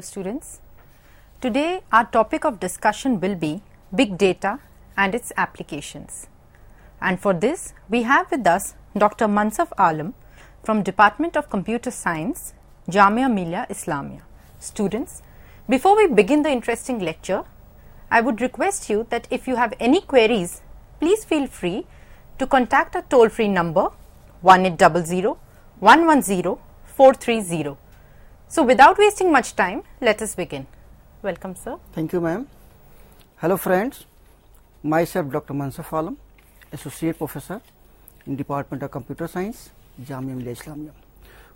Hello students. Today our topic of discussion will be big data and its applications. And for this we have with us Dr. Mansaf Alam from Department of Computer Science, Jamia Millia Islamia. Students, before we begin the interesting lecture, I would request you that if you have any queries, please feel free to contact our toll-free number 1800-110-430. So without wasting much time, let us begin. Welcome, sir. Thank you, ma'am. Hello friends, myself Dr. Mansaf Alam, Associate Professor in Department of Computer Science, Jamia Millia Islamia.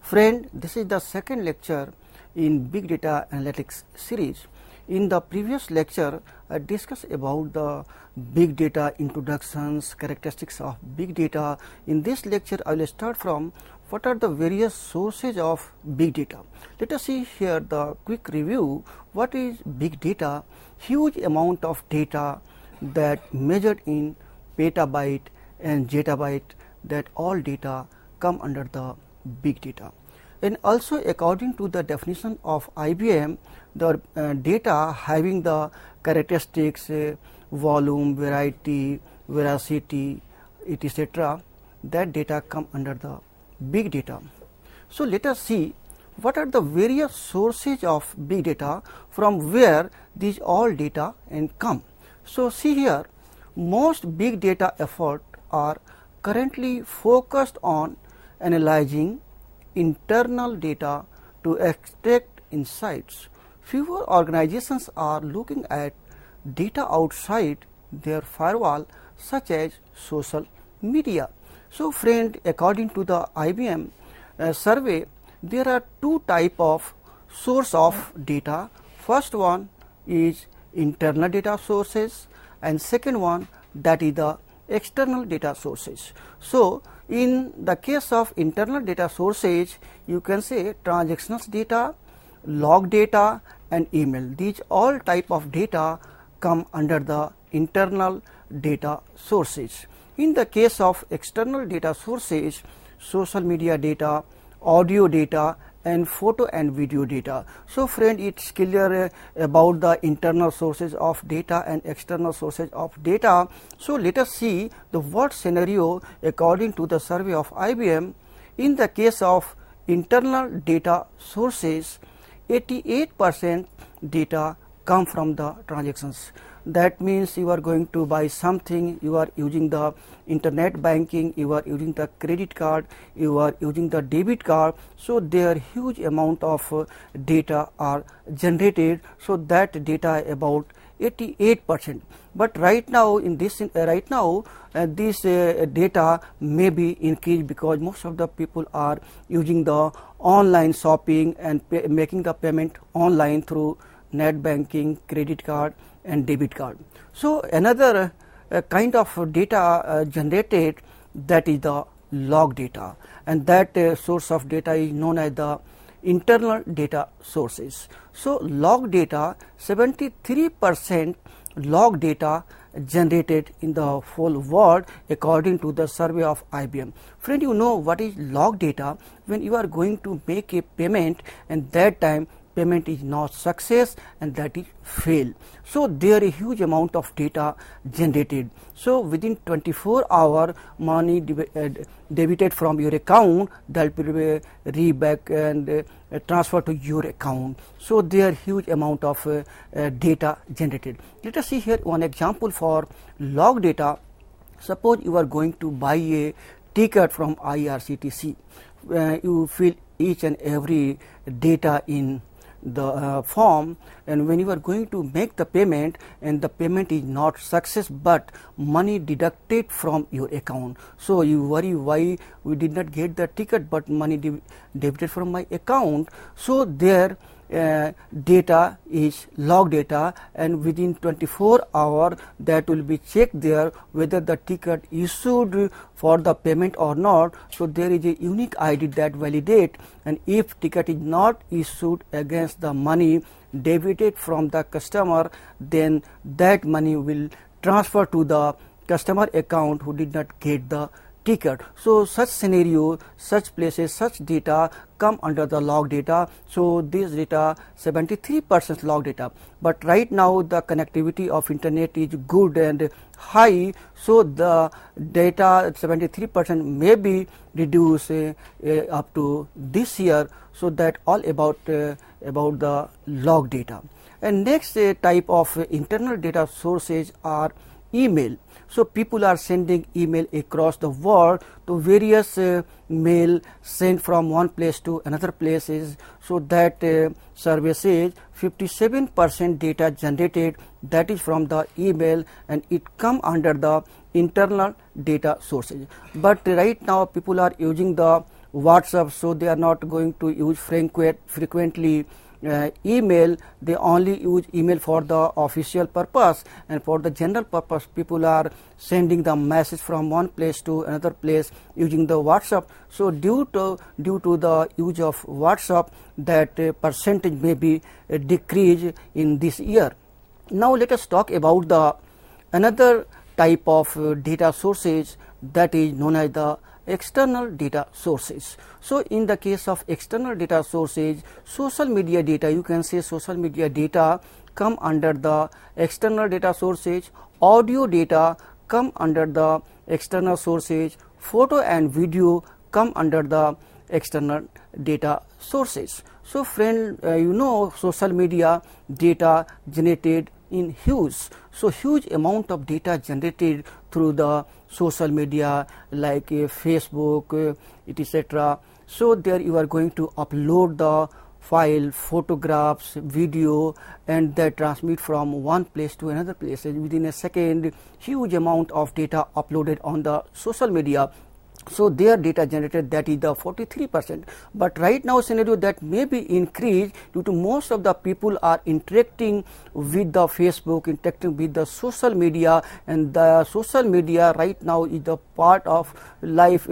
Friend, this is the second lecture in Big Data Analytics series. In the previous lecture, I discussed about the big data introductions, characteristics of big data. In this lecture, I will start from what are the various sources of big data. Let us see here the quick review. What is big data? Huge amount of data that measured in petabyte and zettabyte, that all data come under the big data. And also according to the definition of IBM, the data having the characteristics, volume, variety, veracity, etc., that data come under the big data. So let us see what are the various sources of big data from where these all data and come. So see here, most big data efforts are currently focused on analyzing internal data to extract insights. Fewer organizations are looking at data outside their firewall, such as social media. So friend, according to the IBM survey, there are two types of source of data. First one is internal data sources, and second one, that is the external data sources. So in the case of internal data sources, you can say transactions data, log data and email. These all type of data come under the internal data sources. In the case of external data sources, social media data, audio data and photo and video data. So friend, it's clear about the internal sources of data and external sources of data. So let us see the what scenario according to the survey of IBM. In the case of internal data sources, 88% data come from the transactions. That means you are going to buy something, you are using the internet banking, you are using the credit card, you are using the debit card. So there thhuge amount of data are generated. So that data about 88%. But right now in this this data may be increased because most of the people are using the online shopping and making the payment online through net banking, credit card and debit card. So another kind of data generated, that is the log data, and that source of data is known as the internal data sources. So log data, 73% log data generated in the whole world according to the survey of IBM. Friend, you know what is log data? When you are going to make a payment and that time payment is not success and that is fail. So there is a huge amount of data generated. So within 24 hours, money debited from your account, that will be reback and transferred to your account. So there is huge amount of data generated. Let us see here one example for log data. Suppose you are going to buy a ticket from IRCTC. You fill each and every data in the form, and when you are going to make the payment and the payment is not success but money deducted from your account, so you worry why we did not get the ticket but money debited from my account. So there data is log data, and within 24 hours that will be checked there whether the ticket issued for the payment or not. So there is a unique ID that validate, and if ticket is not issued against the money debited from the customer, then that money will transfer to the customer account who did not get the ticket. So such scenario, such places, such data come under the log data. So this data 73% log data, but right now the connectivity of internet is good and high, so the data 73% may be reduced up to this year. So that all about the log data. And next type of internal data sources are email. So people are sending email across the world to various mail sent from one place to another places. So that survey says 57% data generated, that is from the email, and it come under the internal data sources. But right now people are using the WhatsApp, so they are not going to use frequently email. They only use email for the official purpose, and for the general purpose people are sending the message from one place to another place using the WhatsApp. So due to the use of WhatsApp, that percentage may be decreased in this year. Now let us talk about the another type of data sources, that is known as the external data sources. So in the case of external data sources, social media data, you can say social media data come under the external data sources, audio data come under the external sources, photo and video come under the external data sources. So friend, you know social media data generated in huge, so huge amount of data generated through the social media like Facebook, etc. So there you are going to upload the file, photographs, video, and that transmit from one place to another place within a second. Huge amount of data uploaded on the social media. So their data generated, that is the 43%. But right now scenario that may be increased due to most of the people are interacting with the Facebook, interacting with the social media, and the social media right now is the part of life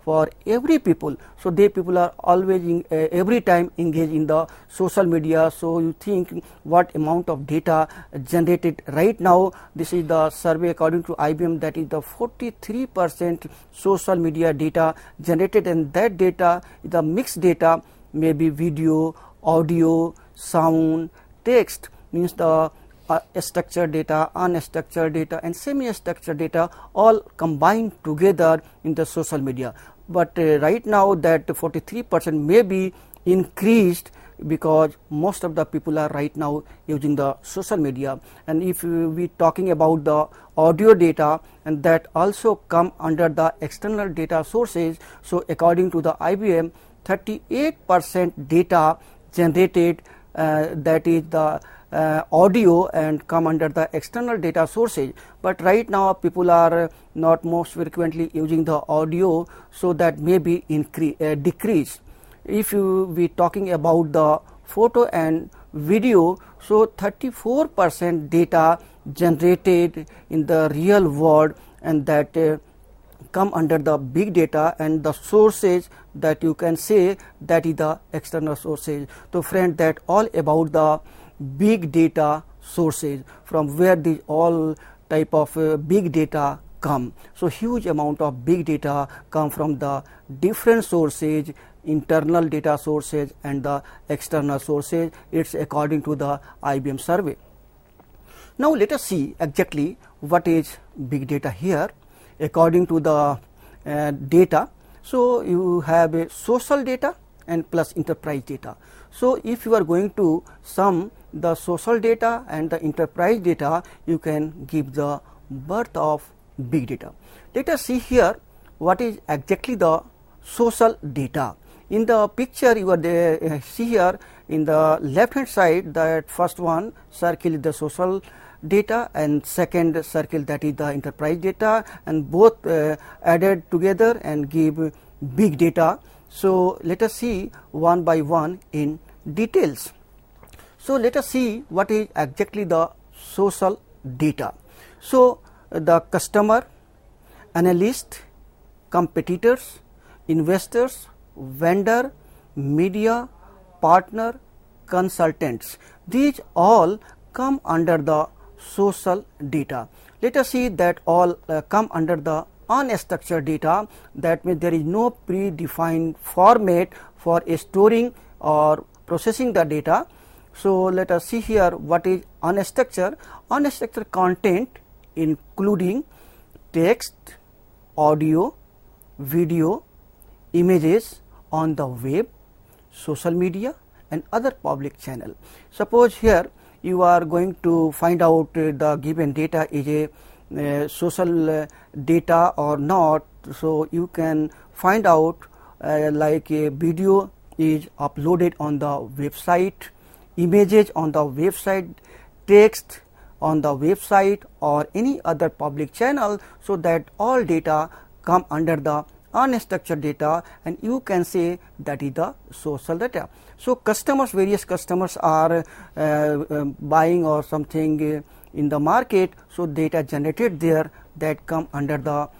for every people. So they people are always every time engaged in the social media. So you think what amount of data generated right now? This is the survey according to IBM, that is the 43% social media data generated, and that data is the mixed data, maybe video, audio, sound, text, means the structured data, unstructured data, and semi-structured data all combined together in the social media. But right now that 43% may be increased because most of the people are right now using the social media. And if we talking about the audio data, and that also come under the external data sources. So according to the IBM, 38% data generated, that is the audio, and come under the external data sources. But right now people are not most frequently using the audio, so that may be decreased. If you be talking about the photo and video, so 34% data generated in the real world, and that come under the big data, and the sources that you can say that is the external sources. So friend, that all about the big data sources, from where these all type of big data come. So huge amount of big data come from the different sources, internal data sources and the external sources. It's according to the IBM survey. Now let us see exactly what is big data here according to the data. So you have a social data and plus enterprise data. So if you are going to sum the social data and the enterprise data, you can give the birth of big data. Let us see here what is exactly the social data. In the picture you are there, see here in the left hand side, that first one circle is the social data and second circle that is the enterprise data, and both added together and give big data. So let us see one by one in details. So let us see what is exactly the social data. So the customer, analyst, competitors, investors, vendor, media, partner, consultants, these all come under the social data. Let us see that all come under the unstructured data. That means there is no predefined format for storing or processing the data. So, let us see here what is unstructured. Unstructured content including text, audio, video, images on the web, social media and other public channel. Suppose here you are going to find out the given data is a social data or not. So, you can find out like a video is uploaded on the website, images on the website, text on the website or any other public channel. So, that all data come under the unstructured data, and you can say that is the social data. So, customers, various customers are buying or something in the market. So, data generated there that come under the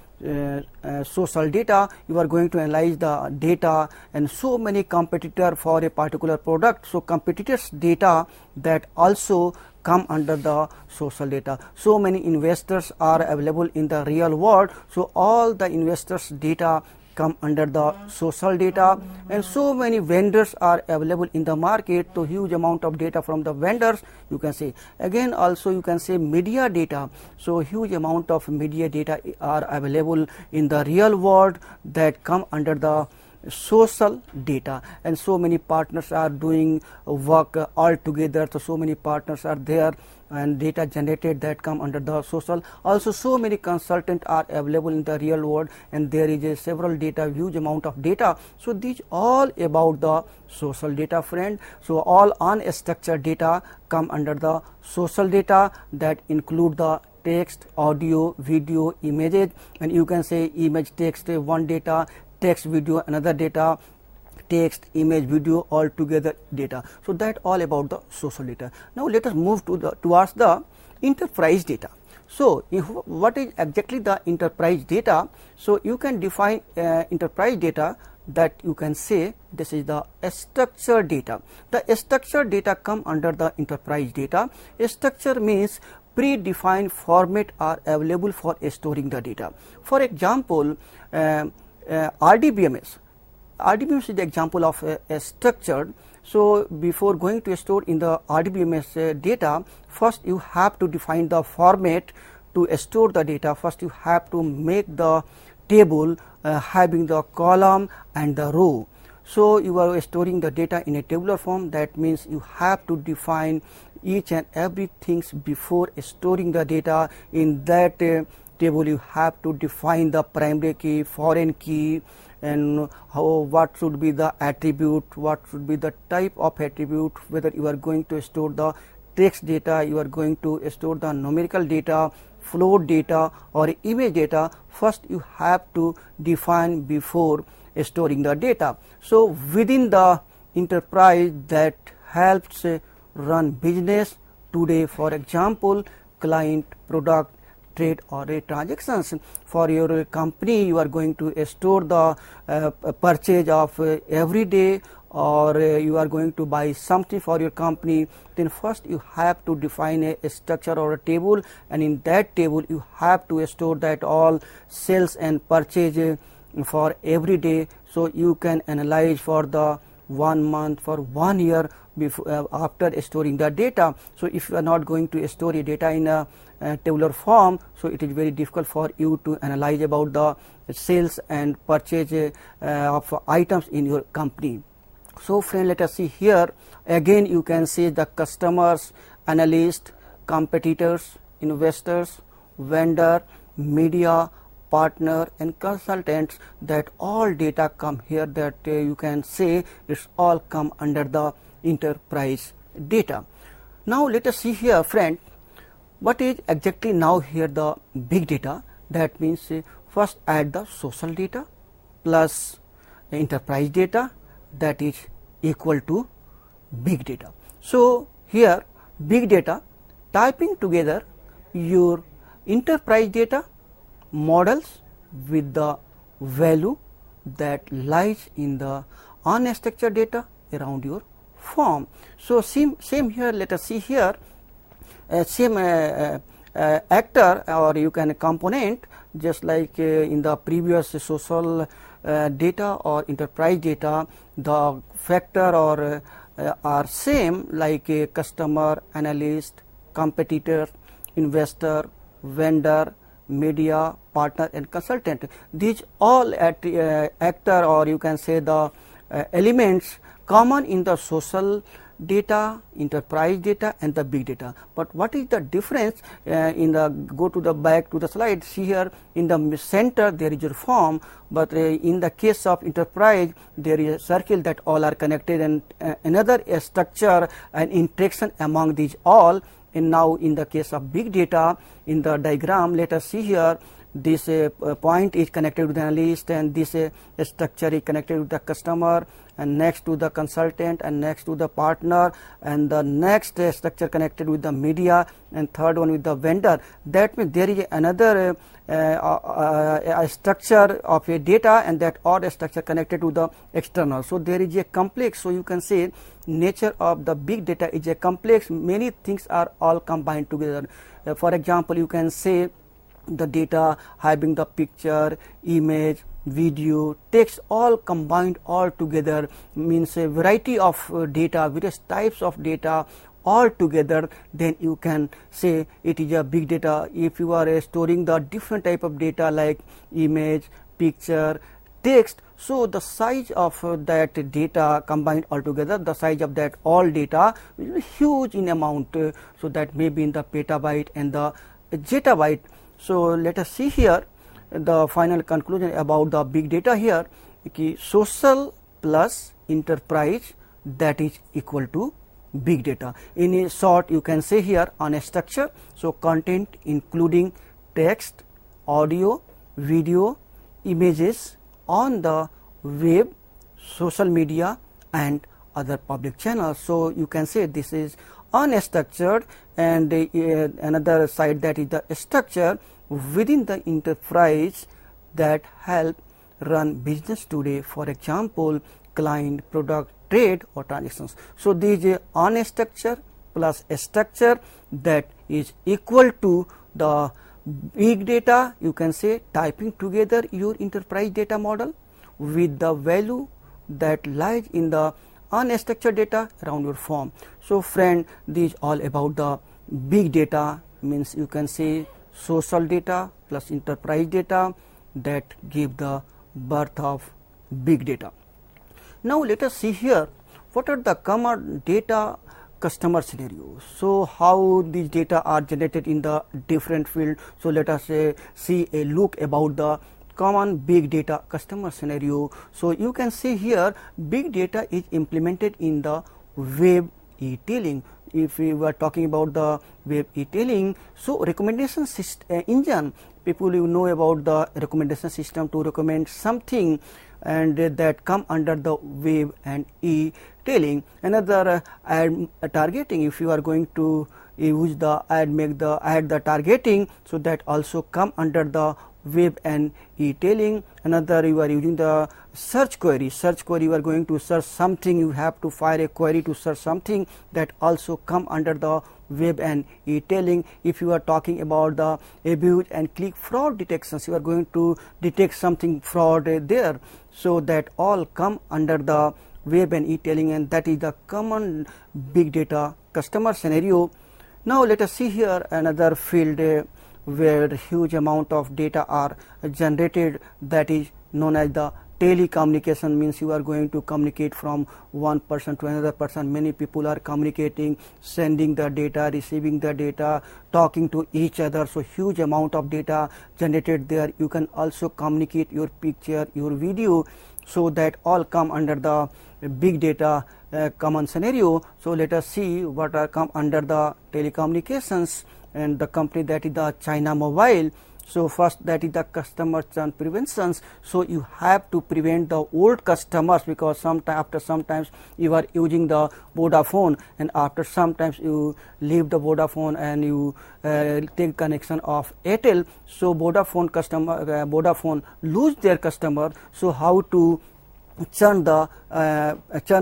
social data. You are going to analyze the data and so many competitor for a particular product. So, competitors data that also come under the social data. So many investors are available in the real world. So, all the investors data come under the social data, and so many vendors are available in the market. So, huge amount of data from the vendors you can say. Again also you can say media data. So, huge amount of media data are available in the real world that come under the social data, and so many partners are doing work all together. So many partners are there and data generated that come under the social. Also so many consultants are available in the real world, and there is a several data, huge amount of data. So, these all about the social data, friend. So, all unstructured data come under the social data that include the text, audio, video, images, and you can say image, text one data, text, video another data, text, image, video all together data. So, that all about the social data. Now, let us move towards the enterprise data. So, what is exactly the enterprise data? So, you can define enterprise data that you can say this is the structured data. The structured data come under the enterprise data. Structure means predefined format are available for storing the data. For example, RDBMS. RDBMS is the example of a structured. So, before going to store in the RDBMS data, first you have to define the format to store the data. First you have to make the table having the column and the row. So, you are storing the data in a tabular form. That means you have to define each and everything before storing the data. In that table you have to define the primary key, foreign key, and what should be the attribute, what should be the type of attribute, whether you are going to store the text data, you are going to store the numerical data, float data or image data. First you have to define before storing the data. So, within the enterprise that helps run business today, for example, client, product, trade or transactions. For your company, you are going to store the purchase of every day, or you are going to buy something for your company. Then first you have to define a structure or a table, and in that table you have to store that all sales and purchase for every day. So, you can analyze for the 1 month, for 1 year before after storing the data. So, if you are not going to store your data in a tabular form, so it is very difficult for you to analyze about the sales and purchase of items in your company. So, friend, let us see here again you can see the customers, analysts, competitors, investors, vendor, media, partner and consultants, that all data come here, that you can say it's all come under the enterprise data. Now, let us see here, friend, what is exactly now here the big data. That means first add the social data plus enterprise data, that is equal to big data. So, here big data typing together your enterprise data models with the value that lies in the unstructured data around your form. So, same here, let us see here same actor or you can component just like in the previous social data or enterprise data, the factor or are same, like a customer, analyst, competitor, investor, vendor, media, partner and consultant. These all actor, or you can say the elements common in the social data, enterprise data and the big data. But what is the difference in the, go to the back to the slide, see here in the center there is a form, but in the case of enterprise there is a circle that all are connected, and another structure and interaction among these all. And now in the case of big data, in the diagram, let us see here, this point is connected with the analyst, and this structure is connected with the customer, and next to the consultant, and next to the partner, and the next structure connected with the media, and third one with the vendor. That means there is another a structure of a data, and that all structure connected to the external. So there is a complex. So you can say nature of the big data is a complex. Many things are all combined together. For example, you can say the data having the picture, image, video, text all combined all together, means a variety of data, various types of data all together, then you can say it is a big data. If you are storing the different type of data like image, picture, text, so the size of that data combined all together, the size of that all data is huge in amount, so that may be in the petabyte and the zettabyte. So let us see here the final conclusion about the big data here. Social plus enterprise, that is equal to big data. In a short, you can say here on a structure, so content including text, audio, video, images on the web, social media and other public channels. So you can say this is unstructured, and another side, that is the structure within the enterprise that help run business today, for example client, product, trade or transactions. So this is unstructured plus a structure, that is equal to the big data. You can say typing together your enterprise data model with the value that lies in the unstructured data around your form. So friend, this is all about the big data, means you can say social data plus enterprise data that give the birth of big data. Now let us see here what are the common data customer scenarios. So how these data are generated in the different field. So let us see a look about the common big data customer scenario. So you can see here big data is implemented in the web e-tailing. If we were talking about the web e-tailing, so recommendation engine, people you know about the recommendation system to recommend something, and that come under the web and e-tailing. Another ad targeting, if you are going to use the ad, make the ad the targeting, so that also come under the web and e-tailing. Another, you are using the search query. You are going to search something, you have to fire a query to search something, that also come under the web and e-tailing. If you are talking about the abuse and click fraud detections, you are going to detect something fraud there, so that all come under the web and e-tailing, and that is the common big data customer scenario. Now let us see here another field where huge amount of data are generated, that is known as the telecommunication, means you are going to communicate from one person to another person. Many people are communicating, sending the data, receiving the data, talking to each other. So huge amount of data generated there. You can also communicate your picture, your video, so that all come under the big data common scenario. So let us see what are come under the telecommunications, and the company, that is the China Mobile. So first, that is the customer churn preventions. So you have to prevent the old customers, because after sometimes you are using the Vodafone, and after sometimes you leave the Vodafone and you take connection of Airtel. So Vodafone lose their customer. So how to churn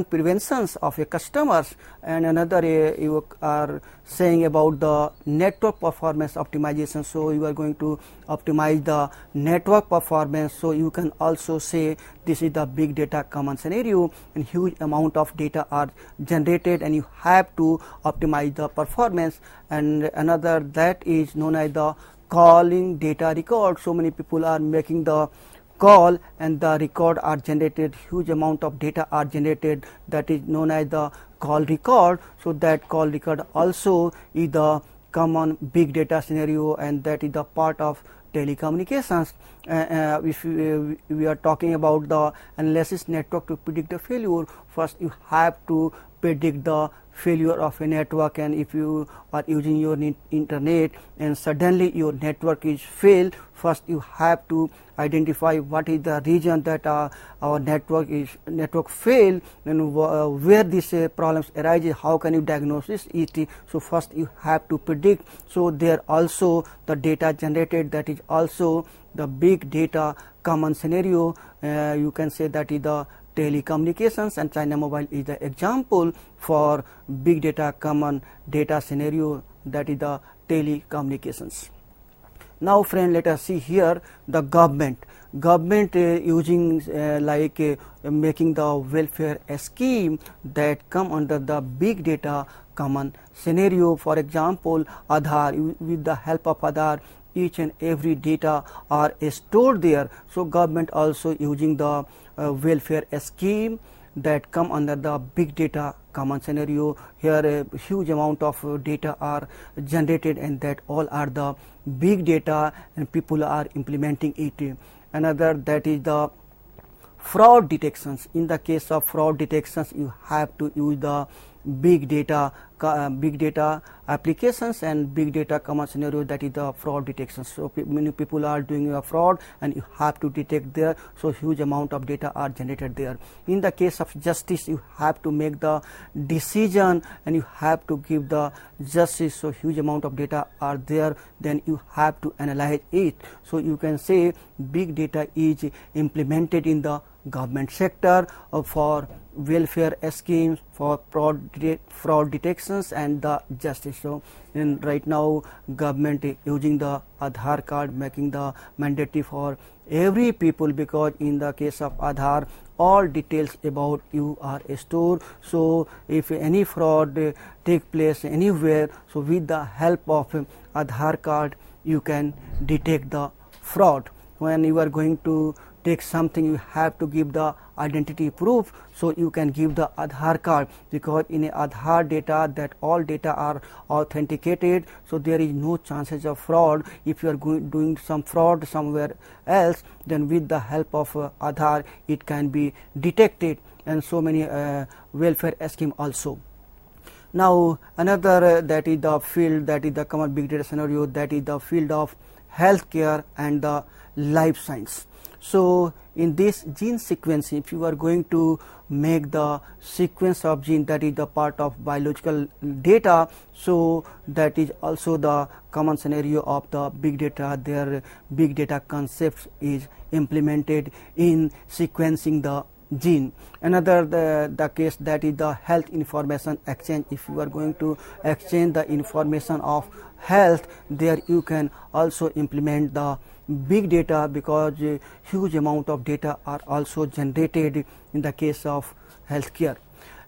preventions of your customers, and another you are saying about the network performance optimization. So you are going to optimize the network performance. So you can also say this is the big data common scenario, and huge amount of data are generated and you have to optimize the performance. And another that is known as the calling data record. So many people are making the call and the record are generated, huge amount of data are generated, that is known as the call record. So that call record also is the common big data scenario, and that is the part of telecommunications. If we are talking about the analysis network to predict the failure, first you have to predict the failure of a network. And if you are using your internet and suddenly your network is failed, first you have to identify what is the reason that our network failed, and where these problems arise, how can you diagnose it. So first you have to predict. So there also the data generated, that is also the big data common scenario. You can say that is the telecommunications, and China Mobile is the example for big data common data scenario, that is the telecommunications. Now friend, let us see here the government using making the welfare scheme that come under the big data common scenario. For example, Aadhaar, with the help of Aadhaar each and every data are stored there. So government also using the welfare scheme that come under the big data common scenario. Here a huge amount of data are generated, and that all are the big data, and people are implementing it. Another that is the fraud detections. In the case of fraud detections, you have to use the big data applications and big data common scenario, that is the fraud detection. So many people are doing a fraud and you have to detect there, so huge amount of data are generated there. In the case of justice, you have to make the decision and you have to give the justice, so huge amount of data are there, then you have to analyze it. So you can say big data is implemented in the government sector for welfare schemes, for fraud detections and the justice. So right now government is using the Aadhaar card, making the mandatory for every people, because in the case of Aadhaar all details about you are stored. So if any fraud take place anywhere, so with the help of Aadhaar card you can detect the fraud. When you are going to take something, you have to give the identity proof, so you can give the Aadhaar card, because in a Aadhaar data that all data are authenticated, so there is no chances of fraud. If you are doing some fraud somewhere else, then with the help of Aadhaar it can be detected, and so many welfare scheme also. Now another that is the field, that is the common big data scenario, that is the field of healthcare and the life science. So in this gene sequencing, if you are going to make the sequence of gene, that is the part of biological data, so that is also the common scenario of the big data. Their big data concepts is implemented in sequencing the gene. Another the case, that is the health information exchange. If you are going to exchange the information of health, there you can also implement the big data, because huge amount of data are also generated in the case of healthcare.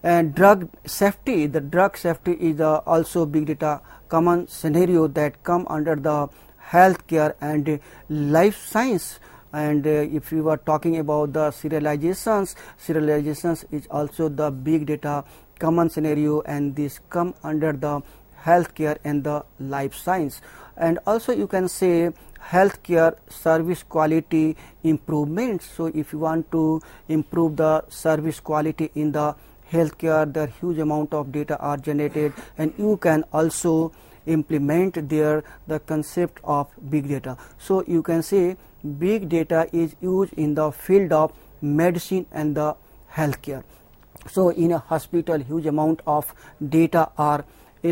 And drug safety, the drug safety is also big data common scenario that come under the healthcare and life science. And if you are talking about the serializations is also the big data common scenario, and this come under the healthcare and the life science. And also you can say healthcare service quality improvements. So if you want to improve the service quality in the healthcare, the huge amount of data are generated, and you can also implement there the concept of big data. So you can say big data is used in the field of medicine and the healthcare. So in a hospital, huge amount of data are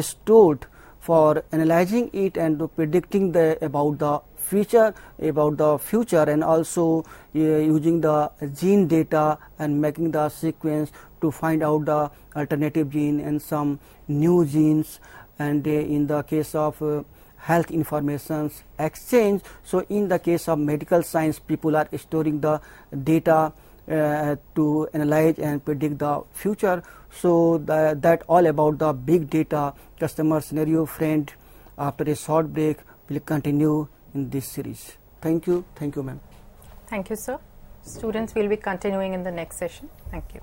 stored for analyzing it and predicting about the future and also using the gene data and making the sequence to find out the alternative gene and some new genes. And in the case of health information exchange, so in the case of medical science, people are storing the data to analyze and predict the future. So that all about the big data customer scenario. Friend, after a short break, we'll continue in this series. Thank you, ma'am. Thank you, sir. Students will be continuing in the next session. Thank you.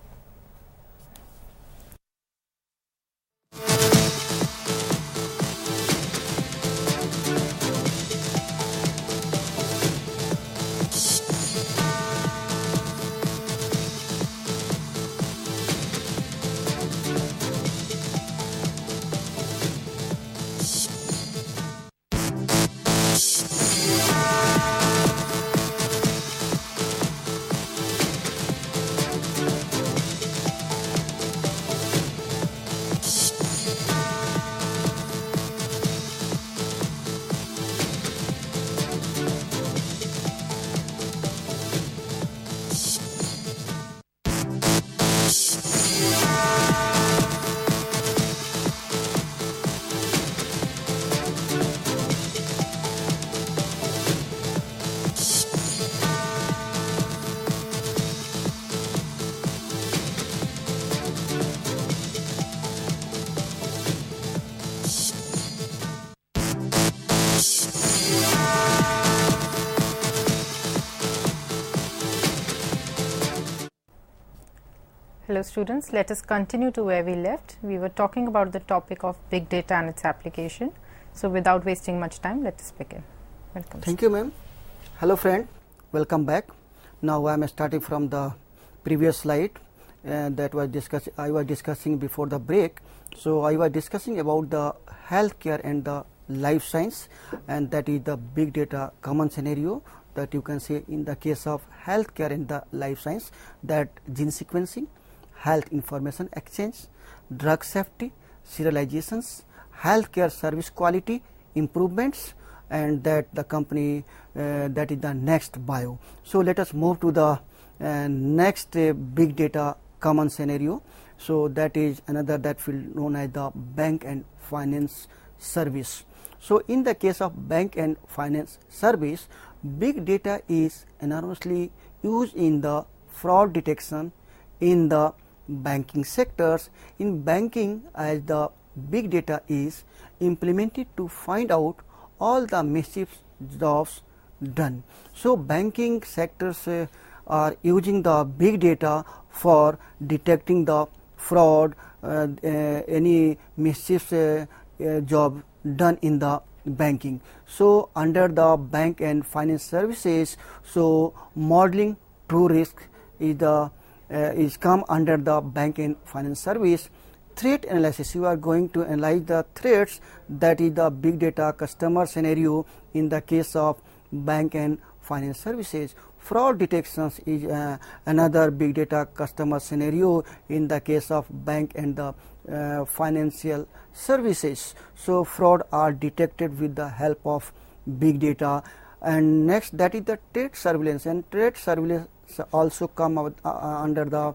Hello students, let us continue to where we left. We were talking about the topic of big data and its application. So without wasting much time, let us begin. Welcome. Thank you, ma'am. Hello friend, welcome back. Now I am starting from the previous slide that I was discussing before the break. So I was discussing about the healthcare and the life science, and that is the big data common scenario that you can say in the case of healthcare and the life science, that gene sequencing, health information exchange, drug safety, serializations, healthcare service quality improvements, and that the company that is the next bio. So let us move to the next big data common scenario. So that is another that field known as the bank and finance service. So in the case of bank and finance service, big data is enormously used in the fraud detection in the banking sectors. In banking, as the big data is implemented to find out all the mischief jobs done. So banking sectors are using the big data for detecting the fraud, any mischief job done in the banking. So under the bank and finance services, so modeling true risk is come under the bank and finance service. Threat analysis, you are going to analyze the threats, that is the big data customer scenario in the case of bank and finance services. Fraud detections is another big data customer scenario in the case of bank and the financial services. So fraud are detected with the help of big data. And next, that is the trade surveillance, and trade surveillance also come out, under the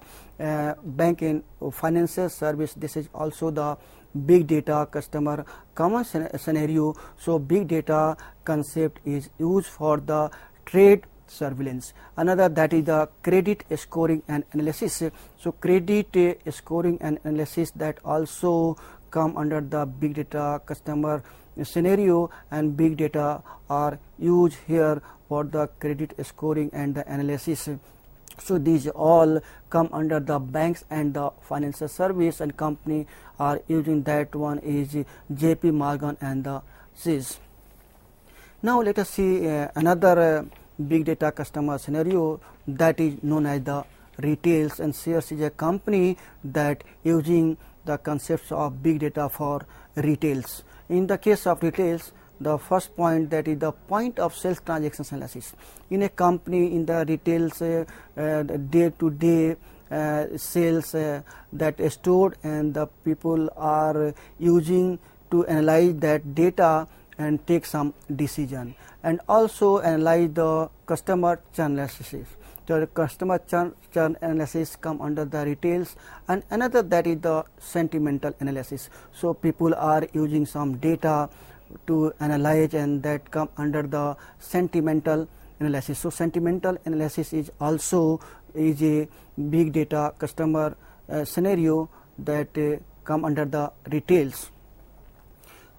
bank and financial service. This is also the big data customer common scenario. So big data concept is used for the trade surveillance. Another, that is the credit scoring and analysis. So credit scoring and analysis, that also come under the big data customer scenario, and big data are used here for the credit scoring and the analysis. So these all come under the banks and the financial service, and company are using that one is JP Morgan and the Chase. Now let us see another big data customer scenario, that is known as the retails, and Sears is a company that using the concepts of big data for retails. In the case of retails, the first point, that is the point of sales transactions analysis. In a company, in the retails, day to day sales that is stored, and the people are using to analyze that data and take some decision, and also analyze the customer churn analysis. The customer churn analysis come under the retails, and another that is the sentimental analysis. So people are using some data to analyze, and that come under the sentimental analysis. So sentimental analysis is also is a big data customer scenario that come under the retails.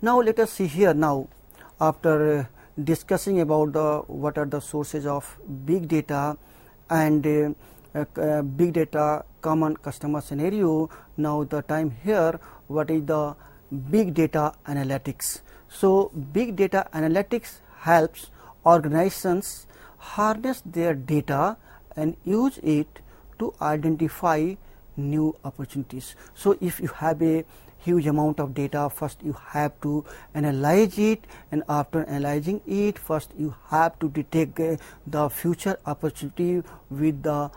Now let us see here now, after discussing about what are the sources of big data and big data common customer scenario. Now the time here, what is the big data analytics? So big data analytics helps organizations harness their data and use it to identify new opportunities. So if you have a huge amount of data, first you have to analyze it, and after analyzing it, first you have to detect the future opportunity with the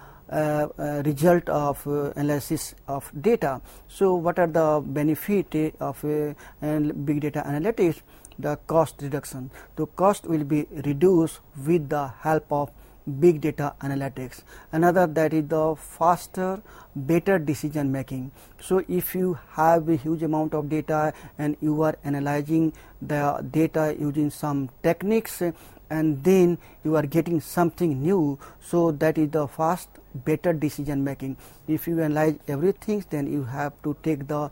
result of analysis of data. So what are the benefit of big data analytics? The cost reduction. The cost will be reduced with the help of big data analytics. Another that is the faster, better decision making. So if you have a huge amount of data and you are analyzing the data using some techniques, and then you are getting something new, so that is the fast, better decision making. If you analyze everything, then you have to take the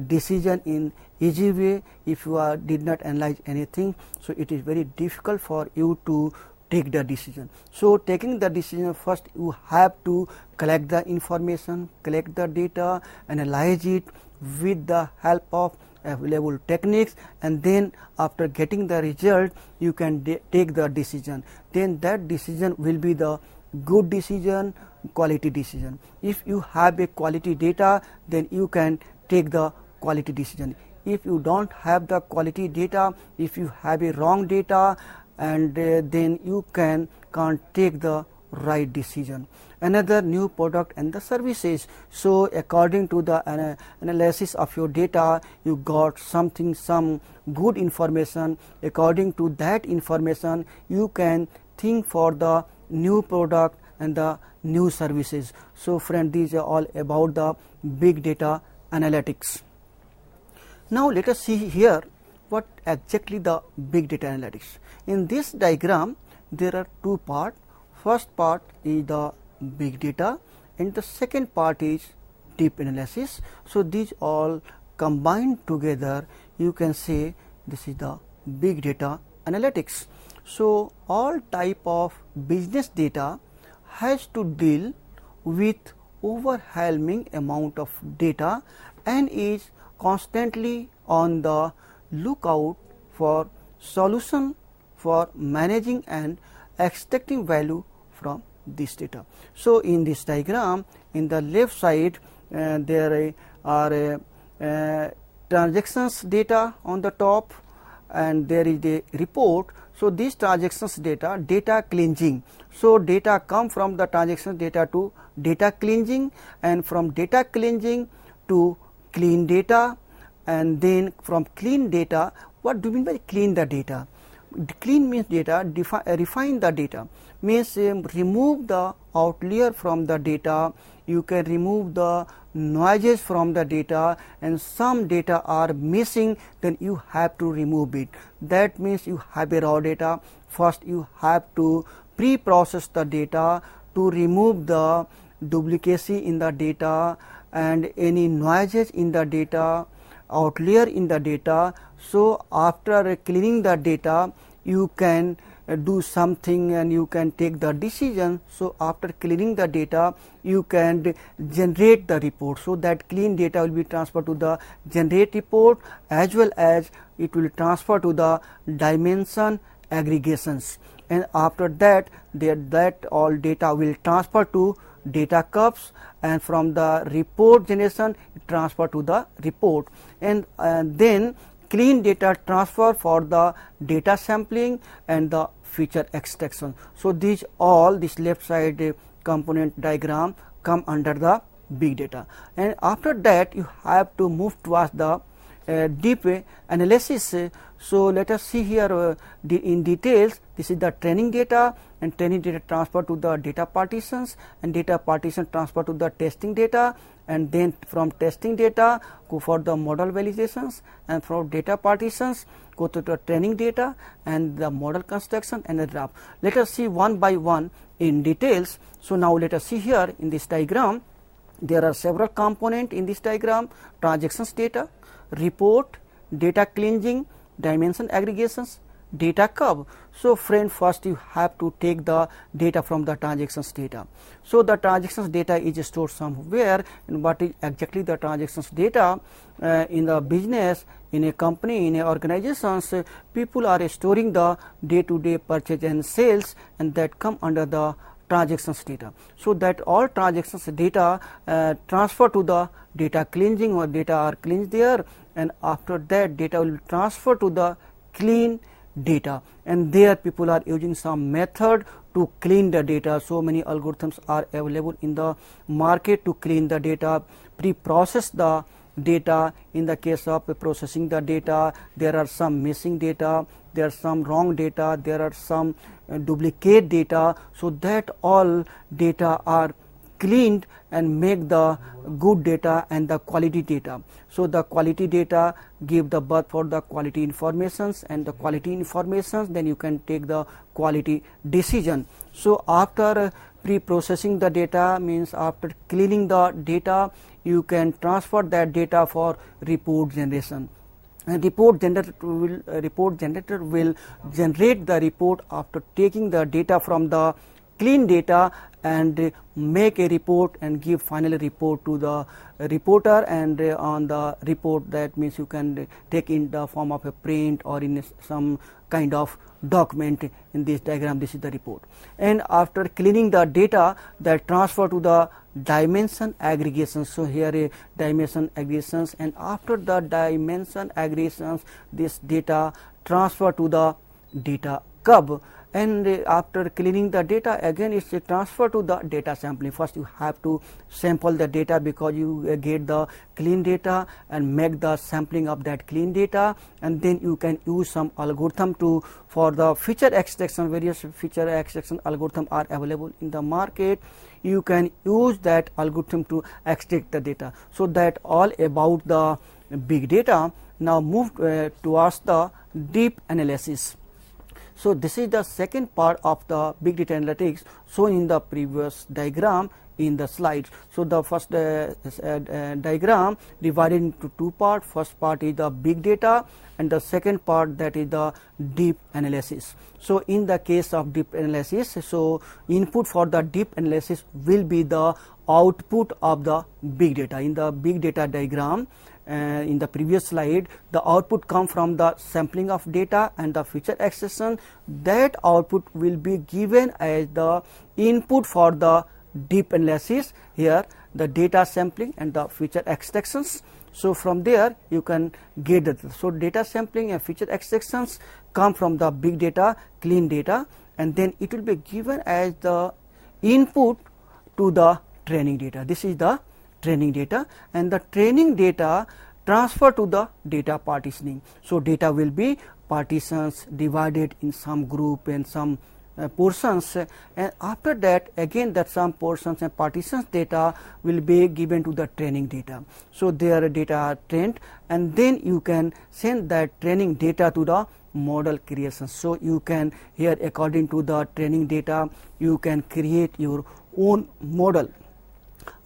decision in easy way. If you did not analyze anything, so it is very difficult for you to take the decision. So taking the decision, first you have to collect the information, collect the data, analyze it with the help of available techniques, and then after getting the result you can take the decision. Then that decision will be the good decision, quality decision. If you have a quality data, then you can take the quality decision. If you don't have the quality data, if you have a wrong data, and then you can't take the right decision. Another, new product and the services. So according to the analysis of your data, you got some good information. According to that information, you can think for the new product and the new services. So friend, these are all about the big data analytics. Now let us see here what exactly the big data analytics. In this diagram there are two parts. First part is the big data, and the second part is deep analysis. So these all combined together, you can say this is the big data analytics. So all type of business data has to deal with overwhelming amount of data and is constantly on the lookout for solution for managing and extracting value from this data. So in this diagram, in the left side there are transactions data on the top, and there is a report. So these transactions data cleansing. So data come from the transactions data to data cleansing, and from data cleansing to clean data, and then from clean data, what do you mean by clean the data? Clean means data, refine the data, means remove the outlier from the data. You can remove the noises from the data, and some data are missing, then you have to remove it. That means you have a raw data. First you have to pre-process the data to remove the duplicacy in the data and any noises in the data, outlier in the data. So after cleaning the data, you can do something and you can take the decision. So after cleaning the data, you can generate the report. So that clean data will be transferred to the generate report, as well as it will transfer to the dimension aggregations, and after that that all data will transfer to data curves, and from the report generation transfer to the report, and then clean data transfer for the data sampling and the feature extraction. So these all, this left side component diagram come under the big data, and after that you have to move towards the deep analysis. So let us see here in details. This is the training data, and training data transfer to the data partitions, and data partition transfer to the testing data, and then from testing data go for the model validations, and from data partitions go to the training data and the model construction and the draft. Let us see one by one in details. So now let us see here in this diagram. There are several components in this diagram: transactions data, report, data cleansing, dimension aggregations, data curve. So friend, first you have to take the data from the transactions data. So the transactions data is stored somewhere, and what is exactly the transactions data in the business, in a company, in a organizations, people are storing the day-to-day purchase and sales, and that come under the transactions data. So that all transactions data transfer to the data cleansing, or data are cleansed there, and after that data will transfer to the clean data, and there people are using some method to clean the data. So many algorithms are available in the market to clean the data, pre-process the data. In the case of processing the data, there are some missing data, there are some wrong data, there are some duplicate data. So that all data are cleaned and make the good data and the quality data. So the quality data give the birth for the quality informations, and the quality informations then you can take the quality decision. So after pre-processing the data, means after cleaning the data, you can transfer that data for report generation. And report generator will generate the report after taking the data from the clean data and make a report and give final report to the reporter, and on the report, that means you can take in the form of a print or in some kind of document. In this diagram, this is the report. And after cleaning the data, that transfer to the dimension aggregations. So here a dimension aggregations, and after the dimension aggregations, this data transfer to the data curve. And after cleaning the data, again it's a transfer to the data sampling. First you have to sample the data, because you get the clean data and make the sampling of that clean data, and then you can use some algorithm to for the feature extraction. Various feature extraction algorithm are available in the market. You can use that algorithm to extract the data. So that all about the big data. Now move towards the deep analysis. So this is the second part of the big data analytics shown in the previous diagram in the slides. So the first diagram divided into two parts. First part is the big data, and the second part, that is the deep analysis. So in the case of deep analysis, so input for the deep analysis will be the output of the big data. In the big data diagram, in the previous slide, the output come from the sampling of data and the feature extraction. That output will be given as the input for the deep analysis. Here the data sampling and the feature extractions. So from there you can get it. So data sampling and feature extractions come from the big data, clean data, and then it will be given as the input to the training data. This is the training data, and the training data transfer to the data partitioning. So data will be partitions divided in some group and some portions, and after that again that some portions and partitions data will be given to the training data. So their data are trained, and then you can send that training data to the model creation. So you can here, according to the training data, you can create your own model.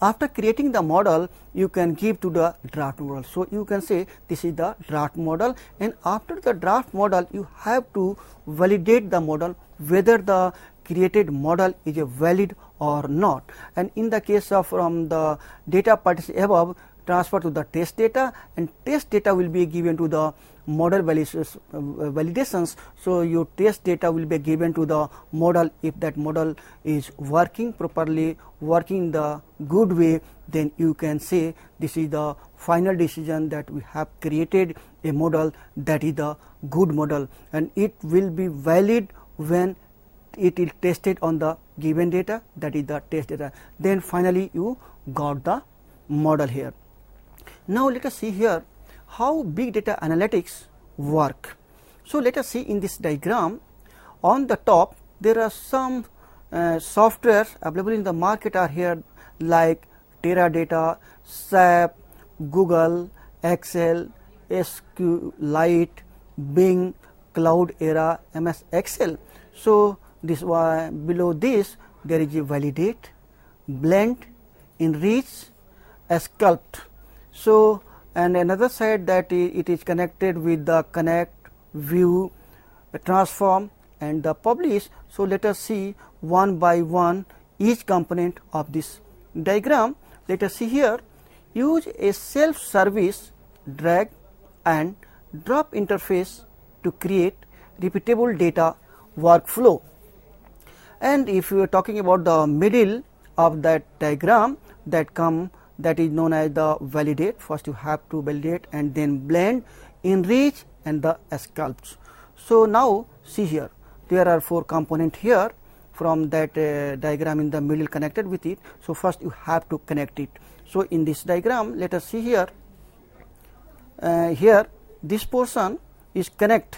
After creating the model, you can give to the draft model. So you can say this is the draft model, and after the draft model you have to validate the model whether the created model is a valid or not. And in the case of from the data partition above, transfer to the test data, and test data will be given to the model validations. So your test data will be given to the model. If that model is working properly, working the good way, then you can say this is the final decision that we have created a model that is the good model, and it will be valid when it is tested on the given data, that is the test data. Then finally you got the model here. Now let us see here how big data analytics work. So, let us see in this diagram. On the top there are some softwares available in the market are here, like Teradata, SAP, Google, Excel, SQLite, Bing, Cloudera, MS Excel. So, this below this there is a validate, blend, enrich, sculpt. So, and another side that it is connected with the connect, view, transform and the publish. So, let us see one by one each component of this diagram. Let us see here. Use a self-service drag and drop interface to create repeatable data workflow. And if you are talking about the middle of that diagram, that is known as the validate. First you have to validate and then blend, enrich and the sculpt. So, now see here, there are 4 components here from that diagram in the middle connected with it. So, first you have to connect it. So, in this diagram let us see here, here this portion is connect.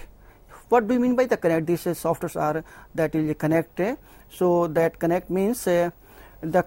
What do you mean by the connect? These softwares are that is a connect. So, that connect means the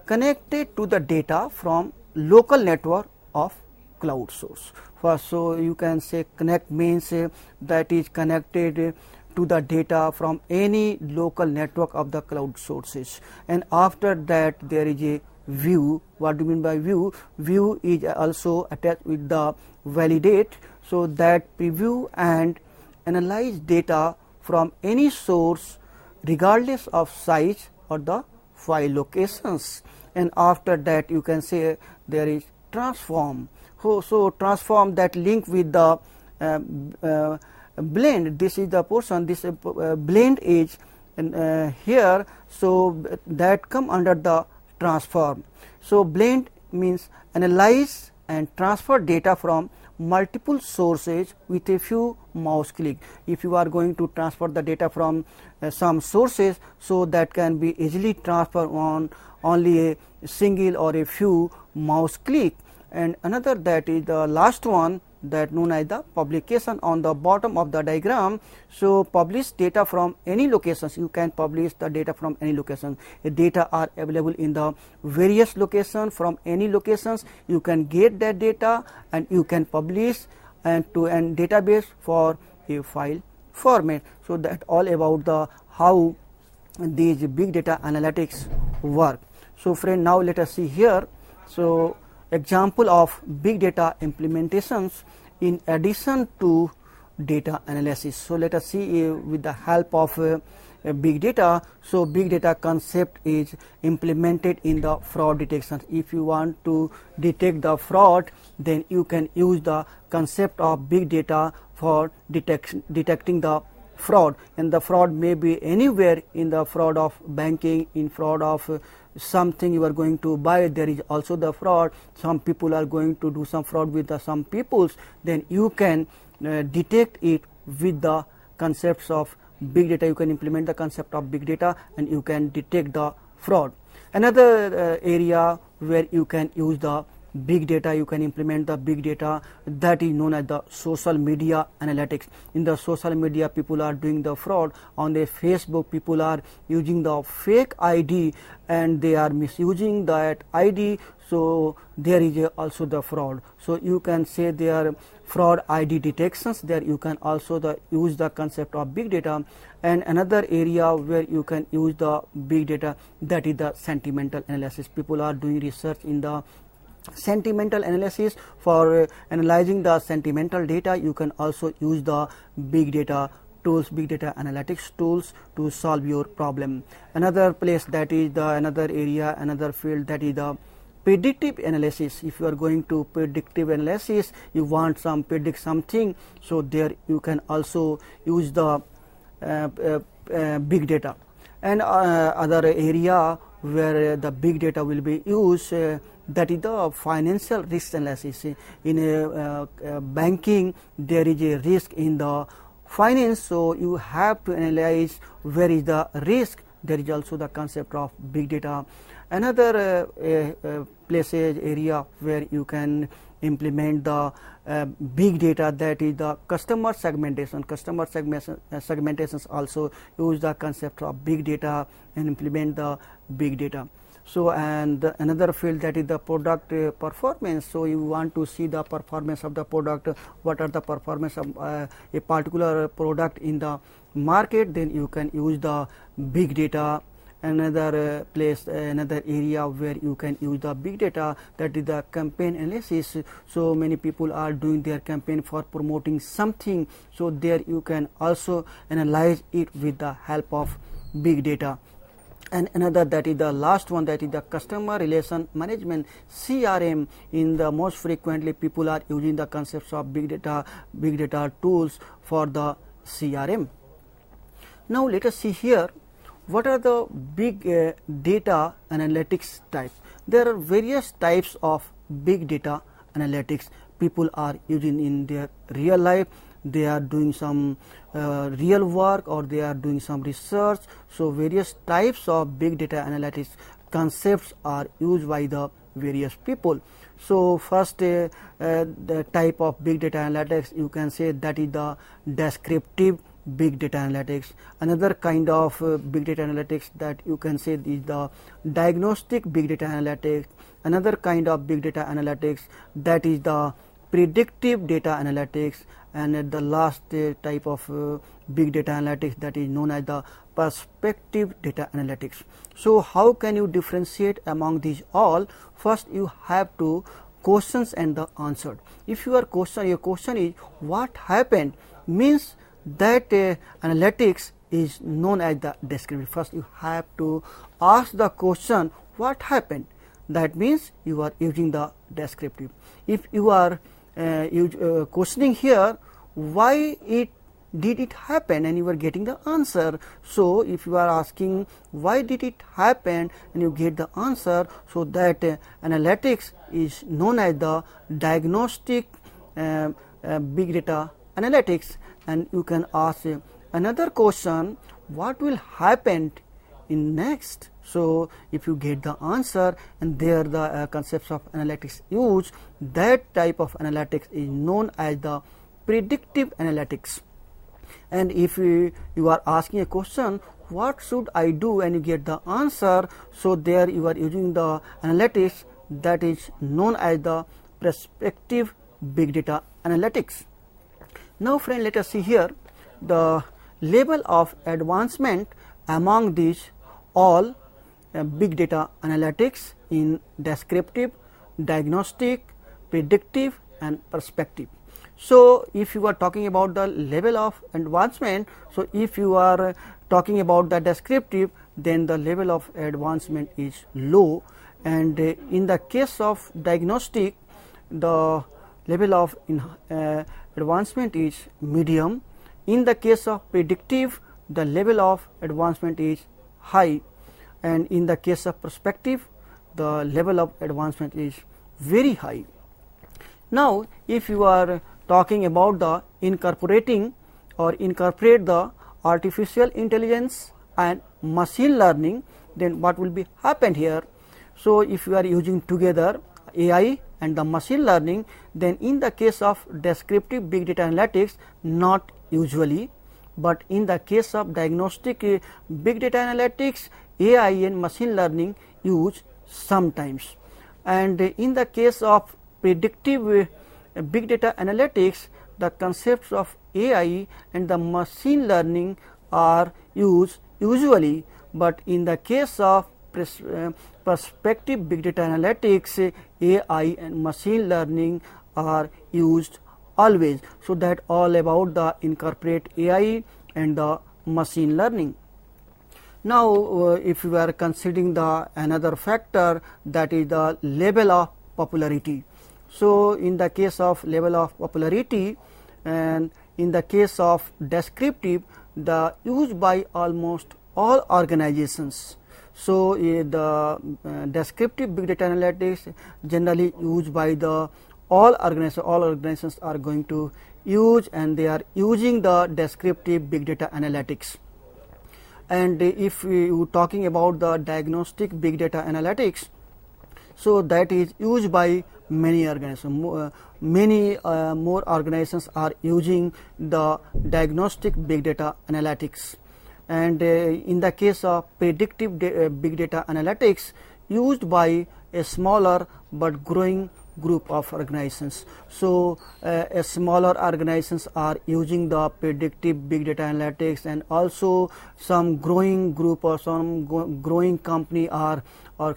connected to the data from local network of cloud source. First, so you can say connect means that is connected to the data from any local network of the cloud sources, and after that there is a view. What do you mean by view? View is also attached with the validate, so that preview and analyze data from any source regardless of size or the file locations. And after that you can say there is transform. So, transform that link with the blend. This is the portion, this blend is here. So, that come under the transform. So, blend means analyze and transfer data from multiple sources with a few mouse click. If you are going to transfer the data from some sources, so that can be easily transferred on only a single or a few mouse click. And another, that is the last one, that known as the publication on the bottom of the diagram. So, publish data from any locations. You can publish the data from any location. The data are available in the various locations. From any locations you can get that data and you can publish and to an database for a file format. So, that all about the how these big data analytics work. So, friend, now let us see here. So, example of big data implementations in addition to data analysis. So, let us see with the help of big data. So, big data concept is implemented in the fraud detection. If you want to detect the fraud, then you can use the concept of big data for detecting the fraud, and the fraud may be anywhere. In the fraud of banking, in fraud of something you are going to buy, there is also the fraud. Some people are going to do some fraud with some peoples, then you can detect it with the concepts of big data. You can implement the concept of big data and you can detect the fraud. Another area where you can use the big data, you can implement the big data, that is known as the social media analytics. In the social media, people are doing the fraud. On the Facebook, people are using the fake ID and they are misusing that ID. So, there is also the fraud. So, you can say there fraud ID detections. There you can also use the concept of big data. And another area where you can use the big data, that is the sentimental analysis. People are doing research in the sentimental analysis. For analyzing the sentimental data, you can also use the big data tools, big data analytics tools to solve your problem. Another place, that is the another area, another field, that is the predictive analysis. If you are going to predictive analysis, you want some predict something, so there you can also use the big data. And other area where the big data will be used, that is the financial risk analysis. In banking, there is a risk in the finance, so you have to analyze where is the risk. There is also the concept of big data. Another places area where you can implement the big data, that is the customer segmentation. Customer segmentations also use the concept of big data and implement the big data. So, and another field, that is the product performance. So, you want to see the performance of the product, what are the performance of a particular product in the market, then you can use the big data. Another place, another area where you can use the big data, that is the campaign analysis. So, many people are doing their campaign for promoting something. So, there you can also analyze it with the help of big data. And another, that is the last one, that is the customer relation management, CRM. In the most frequently people are using the concepts of big data tools for the CRM. Now, let us see here what are the big data analytics types. There are various types of big data analytics people are using in their real life. They are doing some real work, or they are doing some research. So, various types of big data analytics concepts are used by the various people. So, first the type of big data analytics, you can say that is the descriptive big data analytics. Another kind of big data analytics that you can say is the diagnostic big data analytics. Another kind of big data analytics, that is the predictive data analytics. And the last type of big data analytics, that is known as the perspective data analytics. So, how can you differentiate among these all? First, you have to questions and the answer. If your question is what happened, means that analytics is known as the descriptive. First, you have to ask the question what happened. That means you are using the descriptive. If you are questioning here why did it happen, and you are getting the answer. So, if you are asking why did it happen and you get the answer, so that analytics is known as the diagnostic big data analytics. And you can ask another question, what will happen in next. So, if you get the answer and there the concepts of analytics used, that type of analytics is known as the predictive analytics. And if you are asking a question, what should I do, and you get the answer, so there you are using the analytics that is known as the prospective big data analytics. Now, friend, let us see here the level of advancement among these all big data analytics in descriptive, diagnostic, predictive and perspective. So, if you are talking about the level of advancement, so if you are talking about the descriptive, then the level of advancement is low, and in the case of diagnostic, the level of advancement is medium. In the case of predictive, the level of advancement is high, and in the case of perspective, the level of advancement is very high. Now, if you are talking about the incorporate the artificial intelligence and machine learning, then what will be happen here? So, if you are using together AI and the machine learning, then in the case of descriptive big data analytics, not usually, but in the case of diagnostic big data analytics, AI and machine learning use sometimes. And in the case of predictive big data analytics, the concepts of AI and the machine learning are used usually, but in the case of perspective big data analytics, AI and machine learning are used always. So, that all about the incorporate AI and the machine learning. Now, if you are considering the another factor, that is the level of popularity. So, in the case of level of popularity and in the case of descriptive, the used by almost all organizations. So, the descriptive big data analytics generally used by the all organizations are going to use, and they are using the descriptive big data analytics. And if you talking about the diagnostic big data analytics, so that is used by many organizations. Many more organizations are using the diagnostic big data analytics. And in the case of predictive big data analytics, used by a smaller but growing group of organizations. So smaller organizations are using the predictive big data analytics, and also some growing group or some growing company or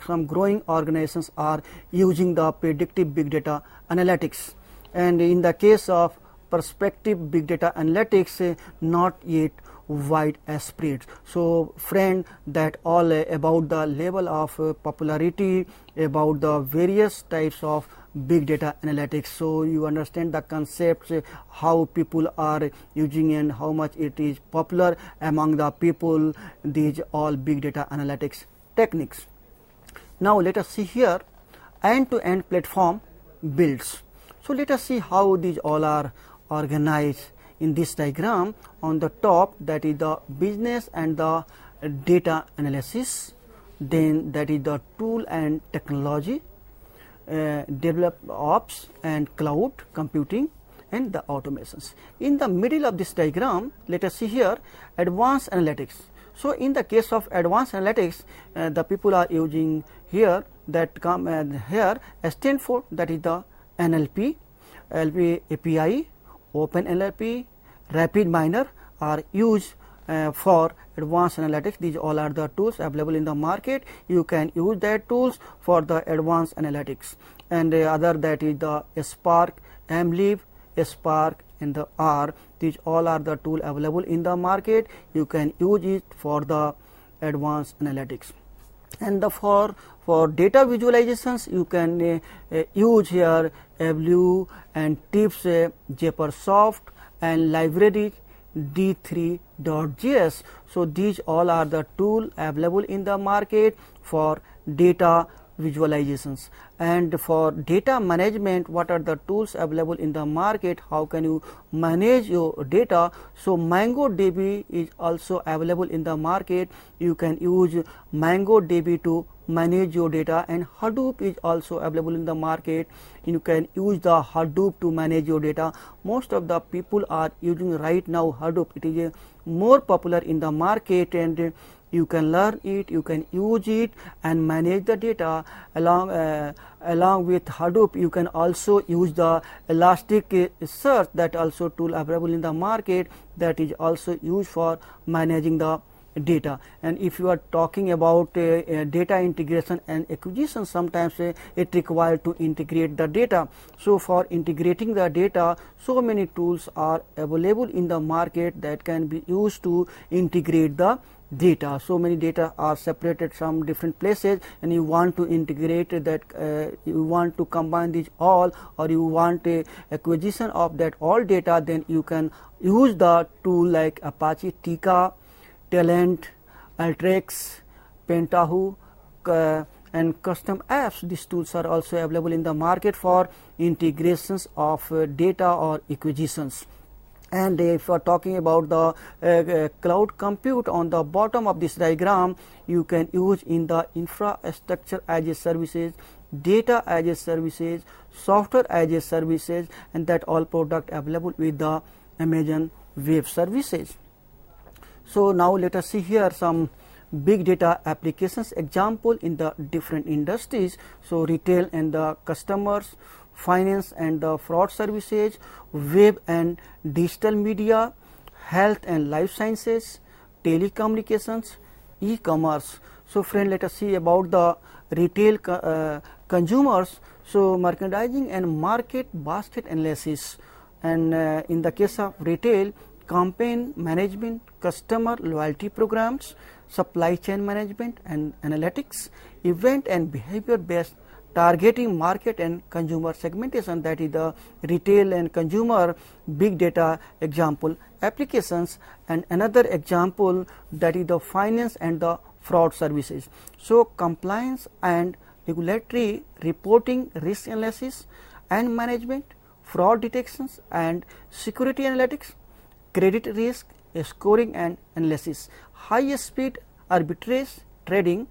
some growing organizations are using the predictive big data analytics. And in the case of prospective big data analytics, not yet wide spread. So friend, that all about the level of popularity about the various types of big data analytics. So you understand the concepts, how people are using and how much it is popular among the people, these all big data analytics techniques. Now let us see here end-to-end platform builds. So let us see how these all are organized in this diagram. On the top, that is the business and the data analysis, then that is the tool and technology, develop ops and cloud computing, and the automations. In the middle of this diagram, let us see here advanced analytics. So in the case of advanced analytics, the people are using here that come here stand for, that is the NLP, LP API, Open NLP, Rapid Miner are used for advanced analytics. These all are the tools available in the market. You can use that tools for the advanced analytics. And other, that is the Spark, MLib, Spark, and the R. These all are the tool available in the market. You can use it for the advanced analytics. And the for data visualizations, you can use here Avlu and Tips, JPerSoft, and library D3.js. So these all are the tool available in the market for data visualizations. And for data management, what are the tools available in the market? How can you manage your data? So MongoDB is also available in the market. You can use MongoDB to manage your data, and Hadoop is also available in the market. You can use the Hadoop to manage your data. Most of the people are using right now Hadoop. It is more popular in the market, and you can learn it, you can use it and manage the data. Along with Hadoop, you can also use the Elasticsearch, that also tool available in the market, that is also used for managing the data. And if you are talking about data integration and acquisition, sometimes it required to integrate the data. So for integrating the data, so many tools are available in the market that can be used to integrate the data. So many data are separated from different places, and you want to integrate that, you want to combine these all, or you want a acquisition of that all data, then you can use the tool like Apache Tika, Talent, Alteryx, Pentaho, and custom apps. These tools are also available in the market for integrations of data or acquisitions. And if you are talking about the cloud compute, on the bottom of this diagram, you can use in the infrastructure as a services, data as a services, software as a services, and that all product available with the Amazon Web Services. So now let us see here some big data applications example in the different industries. So retail and the customers, finance and the fraud services, web and digital media, health and life sciences, telecommunications, e-commerce. So friend, let us see about the retail consumers. So merchandising and market basket analysis, and in the case of retail, campaign management, customer loyalty programs, supply chain management and analytics, event and behavior based targeting market and consumer segmentation. That is the retail and consumer big data example applications. And another example, that is the finance and the fraud services. So compliance and regulatory reporting, risk analysis and management, fraud detections and security analytics, credit risk scoring and analysis, high speed arbitrage trading,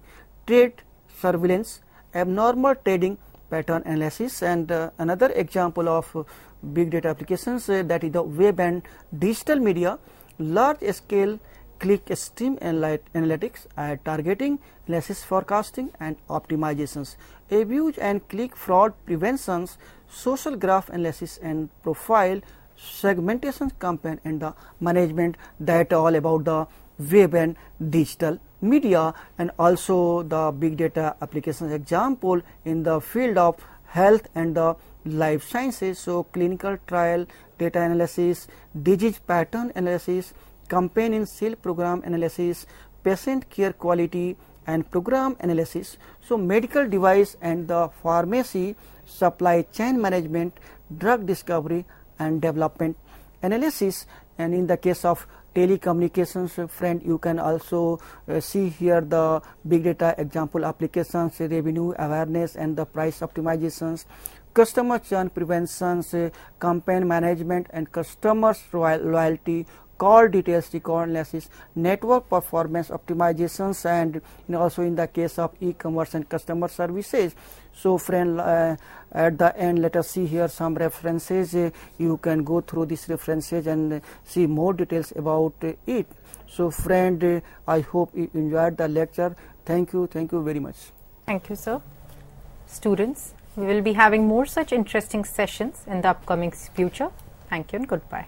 trade surveillance, abnormal trading pattern analysis, and another example of big data applications that is the web and digital media, large scale click stream analytics, targeting analysis, forecasting and optimizations, abuse and click fraud preventions, social graph analysis and profile segmentation campaign, and the management, that all about the web and digital media. And also the big data applications example in the field of health and the life sciences. So clinical trial data analysis, disease pattern analysis, campaign in cell program analysis, patient care quality and program analysis. So medical device and the pharmacy, supply chain management, drug discovery and development analysis. And in the case of telecommunications, friend, you can also see here the big data example applications, revenue awareness and the price optimizations, customer churn preventions, campaign management and customers loyalty, call details record analysis, network performance optimizations, and also in the case of e-commerce and customer services. So friend, at the end, let us see here some references. You can go through these references and see more details about it. So friend, I hope you enjoyed the lecture. Thank you very much. Thank you, sir. Students, we will be having more such interesting sessions in the upcoming future. Thank you and goodbye.